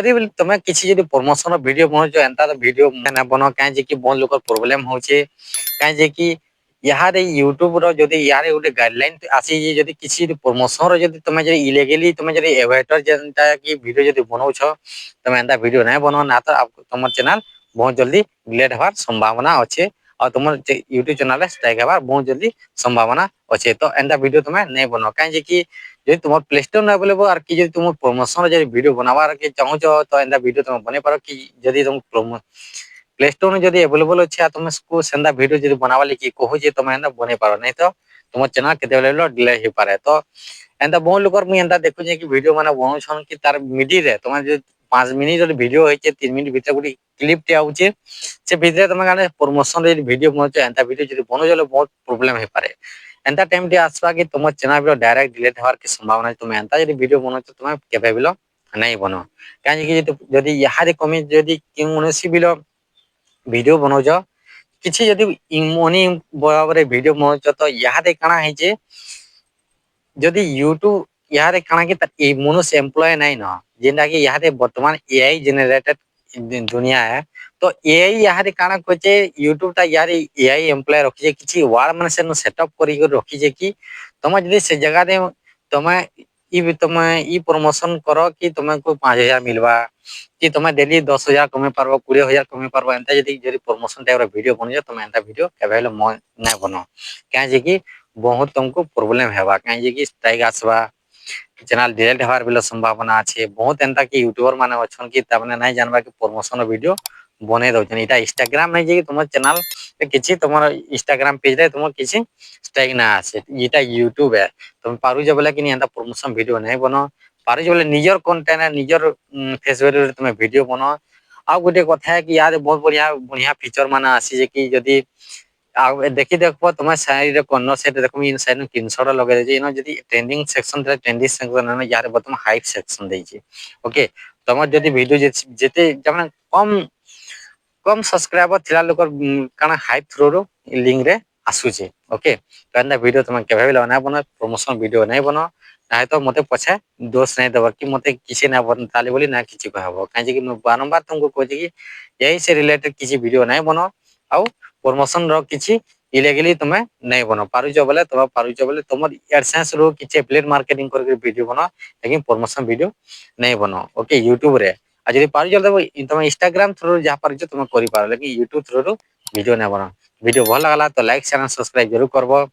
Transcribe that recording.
ଯଦି ବୋଲି ତମେ କିଛି ଯଦି ପ୍ରମୋସନ ଭିଡିଓ ବନଉଛ ଏନ୍ତା ତ ଭିଡିଓ ନା ବନ କାହିଁ ଯେ କି ବହୁତ ଲୋକ ପ୍ରୋବ୍ଲେମ ହଉଛେ କାହିଁ ଯେ କି ଇହାଦେ ୟୁଟ୍ୟୁବ ର ଯଦି ଇହାଦେ ଗୋଟେ ଗାଇଡଲାଇନ ଆସିଛି ଯଦି କିଛି ଯଦି ପ୍ରମୋସନ ର ଯଦି ତମେ ଯଦି ଇଲିଗାଲି ତମେ ଯଦି ଏଭେଟର ଯେନ୍ତା କି ଭିଡିଓ ଯଦି ବନଉଛ ତମେ ଏନ୍ତା ଭିଡିଓ ନାଇଁ ବନ ନା ତ ତମର ଚ୍ୟାନେଲ ବହୁତ ଜଲ୍ଦି ଡିଲେଟ ହବାର ସମ୍ଭାବନା ଅଛେ ଆଉ ତମର ୟୁଟ୍ୟୁବ ଚ୍ୟାନେଲ ଷ୍ଟ୍ରାଇକ ହେବାର ବହୁତ ଜଲ୍ଦି ସମ୍ଭାବନା ଅଛେ ତ ଏନ୍ତା ଭିଡିଓ ତମେ ନାଇଁ ବନ କାହିଁ ଯେ କି ଯଦି তোমার প্লে স্টোর না अवेलेबल আর কি যদি তুমি প্রমোশন যদি ভিডিও বানাবার কি চাহুছ তো এন্তা ভিডিও তুমি বনাই পারো কি যদি তুমি প্লে স্টোর যদি अवेलेबल আছে আর তুমি সেন্তা ভিডিও যদি বানাবার লাগি কহুছে তুমি এন্তা বনাই পারো নাই তো তোমার চ্যানেল কেতেবেলে ডিলে হই পারে তো এন্তা বহু লোকর মুই এন্তা দেখুছে কি ভিডিও মানে বনাউছন কি তার মিডিরে তোমার যদি 5 মিনিট যদি ভিডিও হইছে 3 মিনিট ভিতরে গুটি ক্লিপ টি আউছে সে ভিতরে তুমি গানে প্রমোশন যদি ভিডিও বনাউছ এন্তা ভিডিও যদি বনাউছলে বহুত প্রবলেম হই পারে एंता टाइम टी आसवा कि तुम चैनल भी डायरेक्ट डिलीट होवार की संभावना तुम एंता यदि वीडियो बनाओ तुम केबे बिलो नहीं बनो काहे कि जदि याहारे कमी जदि कोनोसी बिलो वीडियो बनाउछ किछि जदि इमोनी बराबर वीडियो बनाउछ तो याहारे काना है जे जदि यूट्यूब याहारे काना कि ए मोनोस एम्प्लॉय नहीं न जेंदा कि याहारे वर्तमान एआई जनरेटेड दुनिया है तो एआई याहारे काना कोचे यूट्यूब ता यार एआई एम्प्लॉय रखी किछि वार माने से सेटअप करी रखी जे कि तुम जदि से जगह रे तुम ई प्रमोशन करो कि तुमको 5,000 मिलवा कि तुम डेली 10,000 कमे पारबो 20,000 कमे पारबो एंता जदि प्रमोशन टाइप रो वीडियो बन तुम एंता वीडियो केबे मन नै बनो काहे जे कि बहुत तुमको प्रॉब्लम हेबा काहे जे कि स्ट्राइक आसवा चैनल डिलीट होवार बिलो संभावना अच्छे बहुत एंता कि यूट्यूबर माने अछन कि तमने नहीं जानबा कि प्रमोशन वीडियो बने दउछन इटा इंस्टाग्राम नहीं जे कि तुम चैनल किछि तुमर इंस्टाग्राम पेज रे तुम किछि स्ट्राइक ना आसे इटा यूट्यूब है तुम पारु जे बोले कि एंता प्रमोशन वीडियो नहीं बनो पारु जे बोले निजर कंटेंट है निजर फेस वैल्यू रे तुम वीडियो बनो आ गोटे कथा है कि यार बहुत बढ़िया बढ़िया फीचर माने आसी जे कि जदी आ देखि देखबो तुम साइड रे कॉर्नर साइड देखबो इन साइड किनसड लगे जे इन जदी ट्रेंडिंग सेक्शन रे ट्रेंडिंग सेक्शन यार बतम हाइप सेक्शन देछि ओके तुम जदी वीडियो जेते जमन कम कम सब्सक्राइबर थिला लोकर काना हाइप थ्रो रो लिंक रे आसुचे ओके कांदा वीडियो तुम केबे भी ना बना प्रमोशन वीडियो नहीं बनो ना तो मते पछे दोष नहीं देबो कि मते किसी ना बन ताली बोली ना किछि कहबो काजे कि बारंबार तुमको कहै कि यही से रिलेटेड किछि वीडियो नहीं बनो आउ प्रमोशन रो किछि इलीगली तुम नहीं बनो पारुचो बोले तुम एडसेंस रो किछि एफिलिएट मार्केटिंग करके वीडियो बनो लेकिन प्रमोशन वीडियो नहीं बनो ओके यूट्यूब रे आ जदि पारुचो तुम इंस्टाग्राम थ्रू जहाँ पारुचो तुम करि पारो लेकिन यूट्यूब थ्रू वीडियो नहीं बनो वीडियो भल लागला तो लाइक चैनल सब्सक्राइब जरूर करबो।